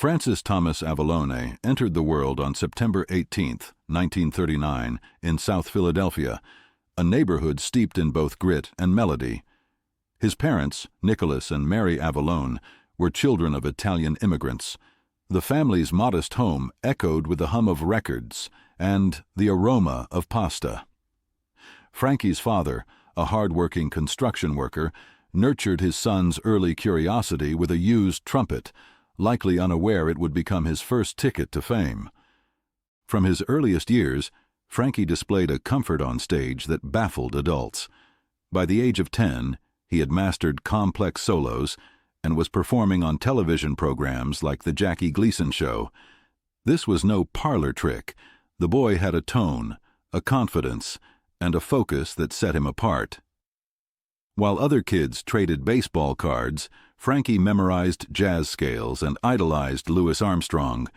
Francis Thomas Avalone entered the world on September 18, 1939, in South Philadelphia, a neighborhood steeped in both grit and melody. His parents, Nicholas and Mary Avalone, were children of Italian immigrants. The family's modest home echoed with the hum of records and the aroma of pasta. Frankie's father, a hard-working construction worker, nurtured his son's early curiosity with a used trumpet, likely unaware it would become his first ticket to fame. From his earliest years, Frankie displayed a comfort on stage that baffled adults. By the age of 10, he had mastered complex solos and was performing on television programs like The Jackie Gleason Show. This was no parlor trick. The boy had a tone, a confidence, and a focus that set him apart. While other kids traded baseball cards, Frankie memorized jazz scales and idolized Louis Armstrong.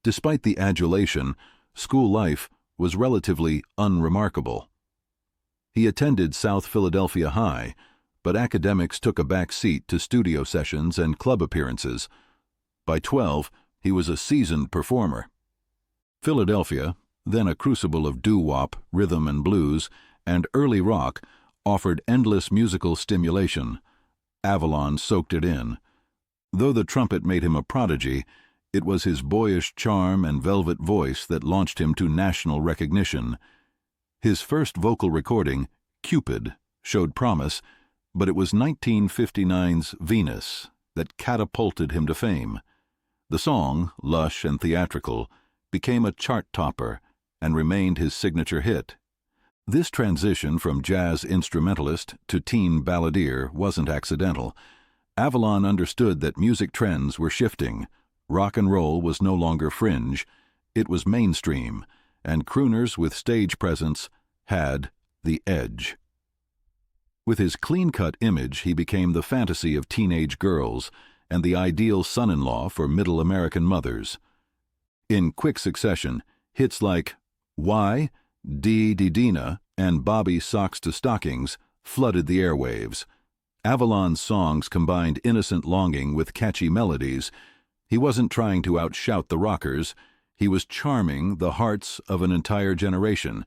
Despite the adulation, school life was relatively unremarkable. He attended South Philadelphia High, but academics took a back seat to studio sessions and club appearances. By 12, he was a seasoned performer. Philadelphia, then a crucible of doo-wop, rhythm and blues, and early rock, offered endless musical stimulation. Avalon soaked it in. Though the trumpet made him a prodigy, it was his boyish charm and velvet voice that launched him to national recognition. His first vocal recording, Cupid, showed promise, but it was 1959's Venus that catapulted him to fame. The song, lush and theatrical, became a chart topper and remained his signature hit. This transition from jazz instrumentalist to teen balladeer wasn't accidental. Avalon understood that music trends were shifting. Rock and roll was no longer fringe, it was mainstream, and crooners with stage presence had the edge. With his clean-cut image, he became the fantasy of teenage girls and the ideal son-in-law for middle American mothers. In quick succession, hits like Why, Dee Dina, and Bobby Socks to Stockings flooded the airwaves. Avalon's songs combined innocent longing with catchy melodies. He wasn't trying to outshout the rockers. He was charming the hearts of an entire generation.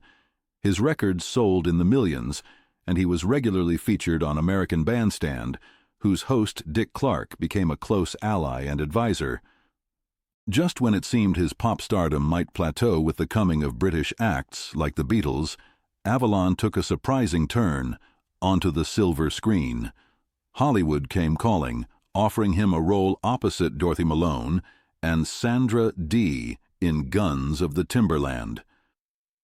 His records sold in the millions, and he was regularly featured on American Bandstand, whose host Dick Clark became a close ally and advisor. Just when it seemed his pop stardom might plateau with the coming of British acts like the Beatles, Avalon took a surprising turn onto the silver screen. Hollywood came calling, offering him a role opposite Dorothy Malone and Sandra Dee in Guns of the Timberland.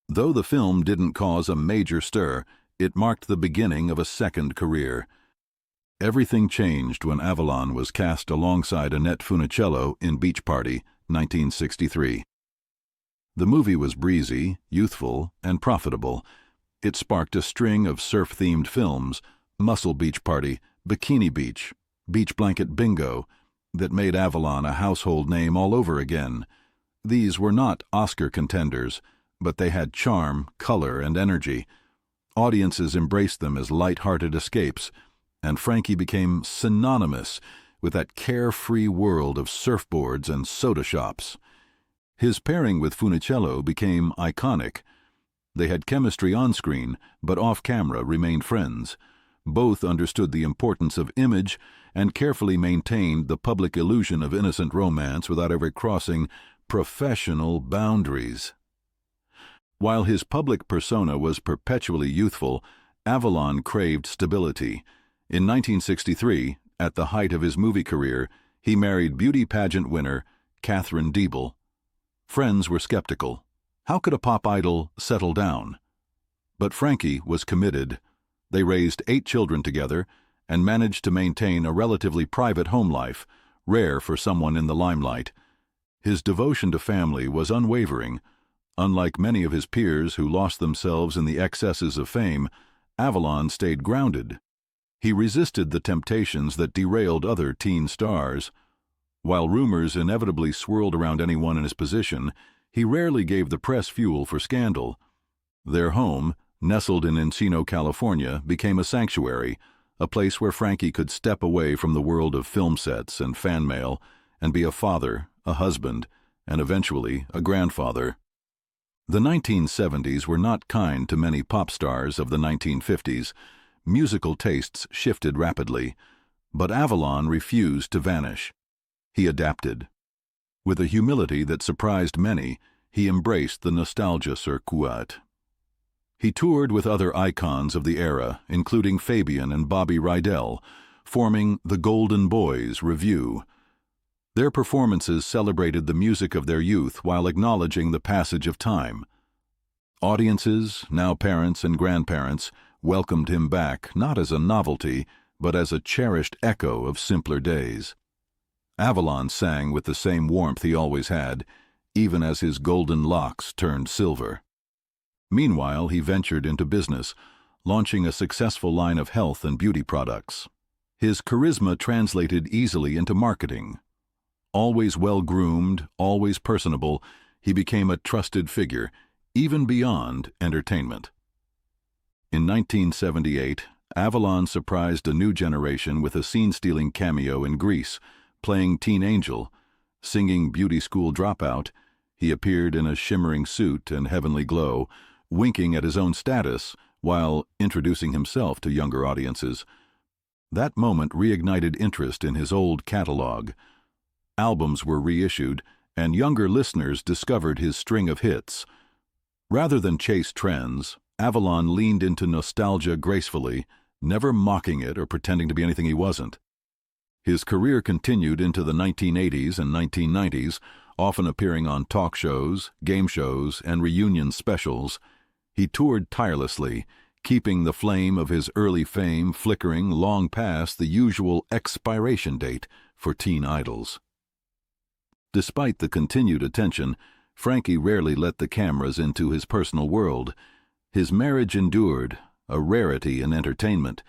Though the film didn't cause a major stir, it marked the beginning of a second career. Everything changed when Avalon was cast alongside Annette Funicello in Beach Party, 1963. The movie was breezy, youthful, and profitable. It sparked a string of surf-themed films, Muscle Beach Party, Bikini Beach, Beach Blanket Bingo, that made Avalon a household name all over again. These were not Oscar contenders, but they had charm, color, and energy. Audiences embraced them as light-hearted escapes, and Frankie became synonymous with that carefree world of surfboards and soda shops. His pairing with Funicello became iconic. They had chemistry on-screen, but off-camera remained friends. Both understood the importance of image and carefully maintained the public illusion of innocent romance without ever crossing professional boundaries. While his public persona was perpetually youthful, Avalon craved stability. In 1963, at the height of his movie career, he married beauty pageant winner Katharine Diebel. Friends were skeptical. How could a pop idol settle down? But Frankie was committed. They raised 8 children together and managed to maintain a relatively private home life, rare for someone in the limelight. His devotion to family was unwavering. Unlike many of his peers who lost themselves in the excesses of fame, Avalon stayed grounded. He resisted the temptations that derailed other teen stars. While rumors inevitably swirled around anyone in his position, he rarely gave the press fuel for scandal. Their home, nestled in Encino, California, became a sanctuary, a place where Frankie could step away from the world of film sets and fan mail and be a father, a husband, and eventually a grandfather. The 1970s were not kind to many pop stars of the 1950s. Musical tastes shifted rapidly, but Avalon refused to vanish. He adapted. With a humility that surprised many, he embraced the nostalgia circuit. He toured with other icons of the era, including Fabian and Bobby Rydell, forming the Golden Boys Revue. Their performances celebrated the music of their youth while acknowledging the passage of time. Audiences, now parents and grandparents, welcomed him back not as a novelty, but as a cherished echo of simpler days. Avalon sang with the same warmth he always had, even as his golden locks turned silver. Meanwhile, he ventured into business, launching a successful line of health and beauty products. His charisma translated easily into marketing. Always well-groomed, always personable, he became a trusted figure, even beyond entertainment. In 1978, Avalon surprised a new generation with a scene-stealing cameo in Grease, playing Teen Angel. Singing Beauty School Dropout, he appeared in a shimmering suit and heavenly glow, winking at his own status while introducing himself to younger audiences. That moment reignited interest in his old catalog. Albums were reissued, and younger listeners discovered his string of hits. Rather than chase trends, Avalon leaned into nostalgia gracefully, never mocking it or pretending to be anything he wasn't. His career continued into the 1980s and 1990s, often appearing on talk shows, game shows, and reunion specials. He toured tirelessly, keeping the flame of his early fame flickering long past the usual expiration date for teen idols. Despite the continued attention, Frankie rarely let the cameras into his personal world. His marriage endured, a rarity in entertainment.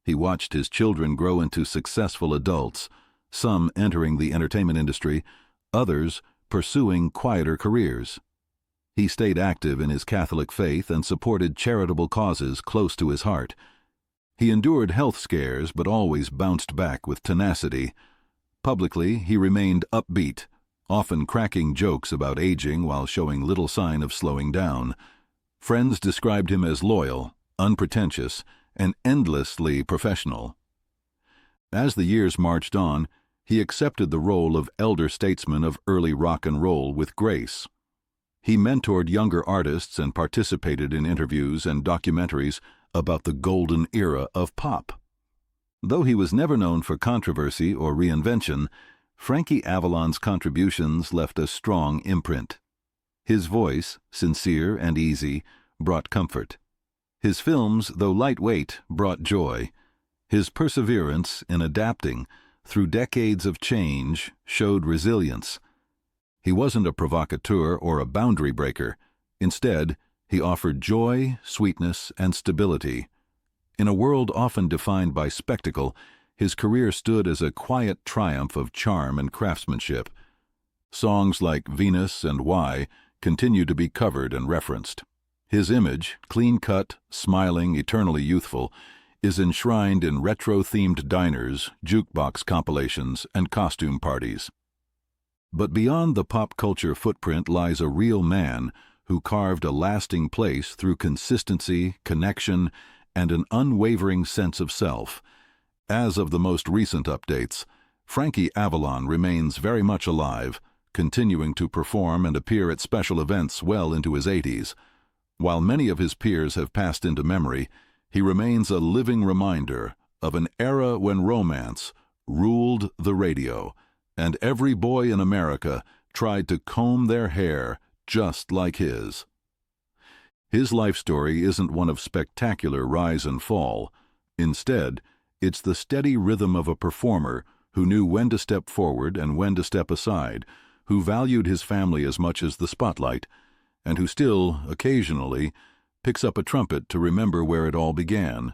He watched his children grow into successful adults, some entering the entertainment industry, others pursuing quieter careers. He stayed active in his Catholic faith and supported charitable causes close to his heart. He endured health scares but always bounced back with tenacity. Publicly, he remained upbeat, often cracking jokes about aging while showing little sign of slowing down. Friends described him as loyal, unpretentious, and endlessly professional. As the years marched on, he accepted the role of elder statesman of early rock and roll with grace. He mentored younger artists and participated in interviews and documentaries about the golden era of pop. Though he was never known for controversy or reinvention, Frankie Avalon's contributions left a strong imprint. His voice, sincere and easy, brought comfort. His films, though lightweight, brought joy. His perseverance in adapting through decades of change showed resilience. He wasn't a provocateur or a boundary breaker. Instead, he offered joy, sweetness, and stability. In a world often defined by spectacle, his career stood as a quiet triumph of charm and craftsmanship. Songs like Venus and Why continue to be covered and referenced. His image, clean-cut, smiling, eternally youthful, is enshrined in retro-themed diners, jukebox compilations, and costume parties. But beyond the pop culture footprint lies a real man who carved a lasting place through consistency, connection, and an unwavering sense of self. As of the most recent updates, Frankie Avalon remains very much alive, continuing to perform and appear at special events well into his 80s. While many of his peers have passed into memory, he remains a living reminder of an era when romance ruled the radio, and every boy in America tried to comb their hair just like his. His life story isn't one of spectacular rise and fall. Instead, it's the steady rhythm of a performer who knew when to step forward and when to step aside, who valued his family as much as the spotlight, and who still, occasionally, picks up a trumpet to remember where it all began.